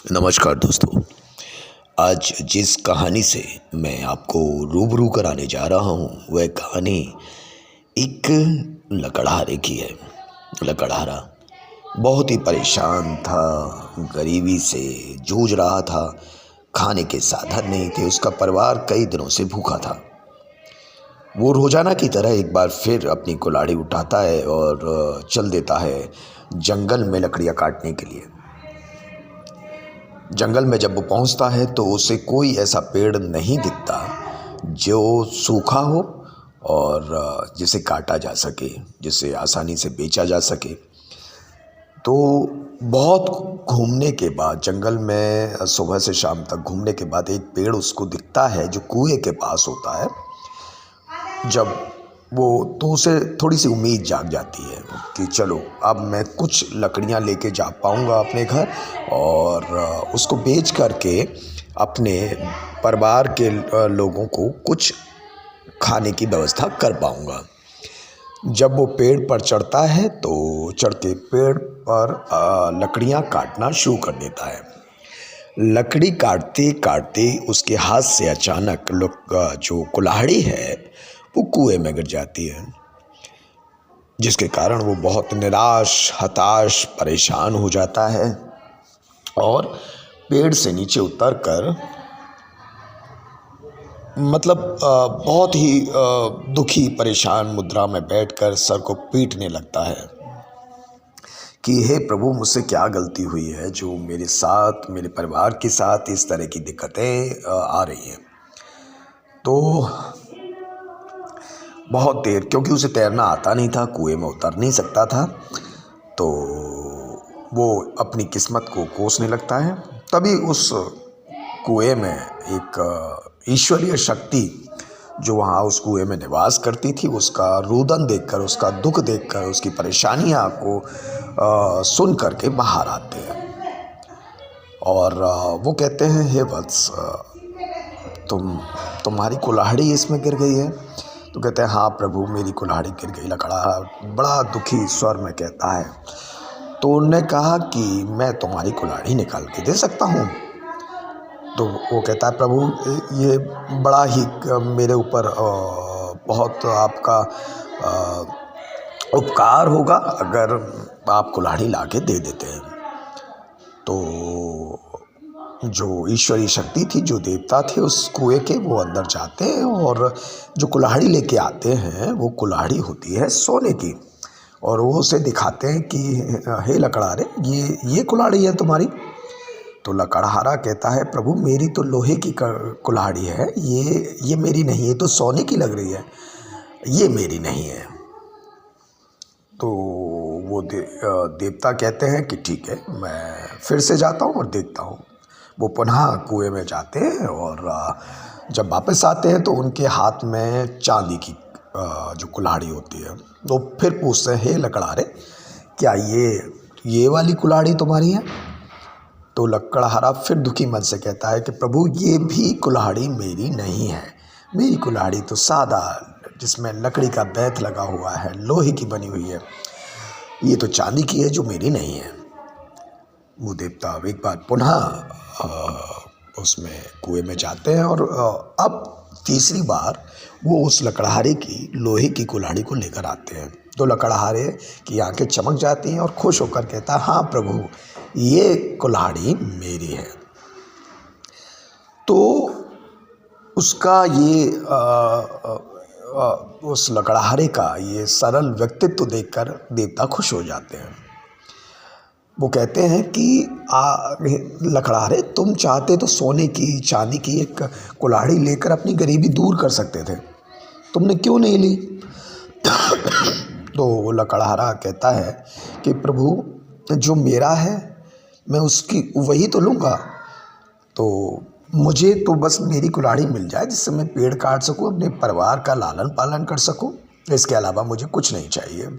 नमस्कार दोस्तों। आज जिस कहानी से मैं आपको रूबरू कराने जा रहा हूँ वह कहानी एक लकड़हारे की है। लकड़हारा बहुत ही परेशान था, गरीबी से जूझ रहा था, खाने के साधन नहीं थे, उसका परिवार कई दिनों से भूखा था। वो रोजाना की तरह एक बार फिर अपनी कुल्हाड़ी उठाता है और चल देता है जंगल में लकड़ियाँ काटने के लिए। जंगल में जब वो पहुंचता है तो उसे कोई ऐसा पेड़ नहीं दिखता जो सूखा हो और जिसे काटा जा सके, जिसे आसानी से बेचा जा सके। तो बहुत घूमने के बाद, जंगल में सुबह से शाम तक घूमने के बाद एक पेड़ उसको दिखता है जो कुएं के पास होता है। जब वो तो उसे थोड़ी सी उम्मीद जाग जाती है कि चलो अब मैं कुछ लकड़ियाँ लेके जा पाऊँगा अपने घर और उसको बेच करके अपने परिवार के लोगों को कुछ खाने की व्यवस्था कर पाऊँगा। जब वो पेड़ पर चढ़ता है तो चढ़ते पेड़ पर लकड़ियाँ काटना शुरू कर देता है। लकड़ी काटते काटते उसके हाथ से अचानक जो कुल्हाड़ी है वो कुएं में गिर जाती है, जिसके कारण वो बहुत निराश, हताश, परेशान हो जाता है और पेड़ से नीचे उतर कर बहुत ही दुखी परेशान मुद्रा में बैठकर सर को पीटने लगता है कि हे प्रभु, मुझसे क्या गलती हुई है जो मेरे साथ, मेरे परिवार के साथ इस तरह की दिक्कतें आ रही हैं। तो बहुत देर, क्योंकि उसे तैरना आता नहीं था, कुएं में उतर नहीं सकता था, तो वो अपनी किस्मत को कोसने लगता है। तभी उस कुएं में एक ईश्वरीय शक्ति जो वहाँ उस कुएं में निवास करती थी, उसका रुदन देखकर, उसका दुख देखकर, उसकी परेशानियाँ को सुन करके बाहर आते हैं और वो कहते हैं, हे वत्स, तुम्हारी कुल्हाड़ी इसमें गिर गई है। तो कहते हैं, हाँ प्रभु, मेरी कुल्हाड़ी गिर गई। लकड़हारा बड़ा दुखी स्वर में कहता है। तो उन्होंने कहा कि मैं तुम्हारी कुल्हाड़ी निकाल के दे सकता हूँ। तो वो कहता है, प्रभु, ये बड़ा ही मेरे ऊपर बहुत आपका उपकार होगा अगर आप कुल्हाड़ी ला के दे देते हैं। तो जो ईश्वरीय शक्ति थी, जो देवता थे उस कुएं के, वो अंदर जाते हैं और जो कुल्हाड़ी लेके आते हैं वो कुल्हाड़ी होती है सोने की, और वो उसे दिखाते हैं कि हे लकड़हारे, ये कुल्हाड़ी है तुम्हारी। तो लकड़हारा कहता है, प्रभु, मेरी तो लोहे की कुल्हाड़ी है, ये मेरी नहीं है, तो सोने की लग रही है, ये मेरी नहीं है। तो वो देवता कहते हैं कि ठीक है, मैं फिर से जाता हूँ और देखता हूँ। वो पुनः कुएं में जाते हैं और जब वापस आते हैं तो उनके हाथ में चांदी की जो कुल्हाड़ी होती है। तो फिर पूछते हैं, हे लकड़हारे, क्या ये वाली कुल्हाड़ी तुम्हारी है? तो लकड़हारा फिर दुखी मन से कहता है कि प्रभु, ये भी कुल्हाड़ी मेरी नहीं है। मेरी कुल्हाड़ी तो सादा, जिसमें लकड़ी का बैत लगा हुआ है, लोहे की बनी हुई है, ये तो चांदी की है जो मेरी नहीं है। वो देवता एक बार पुनः उसमें कुएं में जाते हैं और अब तीसरी बार वो उस लकड़हारे की लोहे की कुल्हाड़ी को लेकर आते हैं। तो लकड़हारे की आंखें चमक जाती हैं और खुश होकर कहता है, हाँ प्रभु, ये कुल्हाड़ी मेरी है। तो उसका उस लकड़हारे का ये सरल व्यक्तित्व देखकर देवता खुश हो जाते हैं। वो कहते हैं कि लकड़हारे, तुम चाहते तो सोने की, चांदी की एक कुल्हाड़ी लेकर अपनी गरीबी दूर कर सकते थे, तुमने क्यों नहीं ली? तो लकड़हारा कहता है कि प्रभु, जो मेरा है मैं उसकी वही तो लूँगा। तो मुझे तो बस मेरी कुल्हाड़ी मिल जाए जिससे मैं पेड़ काट सकूँ, अपने परिवार का लालन पालन कर सकूँ, इसके अलावा मुझे कुछ नहीं चाहिए।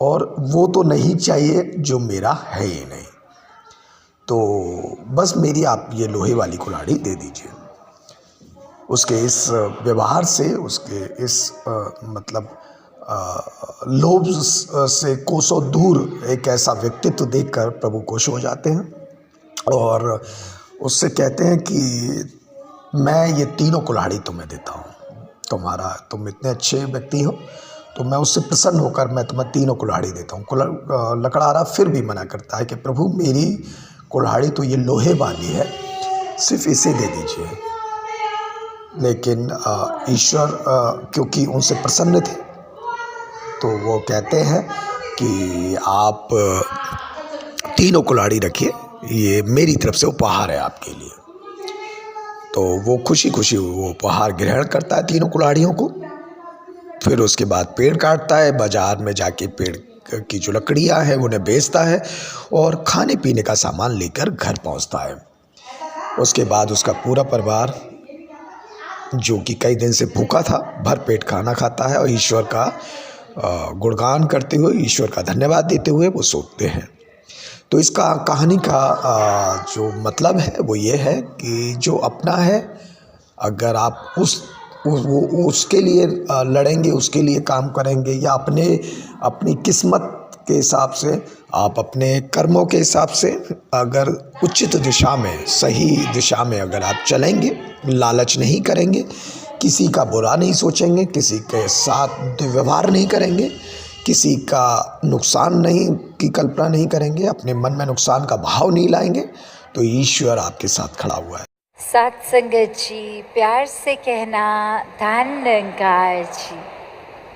और वो तो नहीं चाहिए जो मेरा है ही नहीं। तो बस मेरी आप ये लोहे वाली कुल्हाड़ी दे दीजिए। उसके इस व्यवहार से, उसके इस लोभ से कोसों दूर एक ऐसा व्यक्तित्व देखकर प्रभु खुश हो जाते हैं और उससे कहते हैं कि मैं ये तीनों कुल्हाड़ी तुम्हें देता हूँ, तुम इतने अच्छे व्यक्ति हो तो मैं उससे प्रसन्न होकर मैं तुम्हें तीनों कुल्हाड़ी देता हूँ। लकड़हारा फिर भी मना करता है कि प्रभु मेरी कुल्हाड़ी तो ये लोहे वाली है, सिर्फ इसे दे दीजिए। लेकिन ईश्वर क्योंकि उनसे प्रसन्न थे तो वो कहते हैं कि आप तीनों कुल्हाड़ी रखिए, ये मेरी तरफ से उपहार है आपके लिए। तो वो खुशी खुशी वो उपहार ग्रहण करता है तीनों कुल्हाड़ियों को। फिर उसके बाद पेड़ काटता है, बाज़ार में जाके पेड़ की जो लकड़ियाँ हैं उन्हें बेचता है और खाने पीने का सामान लेकर घर पहुंचता है। उसके बाद उसका पूरा परिवार जो कि कई दिन से भूखा था भरपेट खाना खाता है और ईश्वर का गुणगान करते हुए, ईश्वर का धन्यवाद देते हुए वो सोते हैं। तो इसका कहानी का जो मतलब है वो ये है कि जो अपना है, अगर आप उसके लिए लड़ेंगे, उसके लिए काम करेंगे या अपनी किस्मत के हिसाब से, आप अपने कर्मों के हिसाब से अगर उचित दिशा में, सही दिशा में अगर आप चलेंगे, लालच नहीं करेंगे, किसी का बुरा नहीं सोचेंगे, किसी के साथ दुर्व्यवहार नहीं करेंगे, किसी का नुकसान नहीं की कल्पना नहीं करेंगे, अपने मन में नुकसान का भाव नहीं लाएंगे, तो ईश्वर आपके साथ खड़ा हुआ है। सत्संगत जी, प्यार से कहना धन निरंकार जी।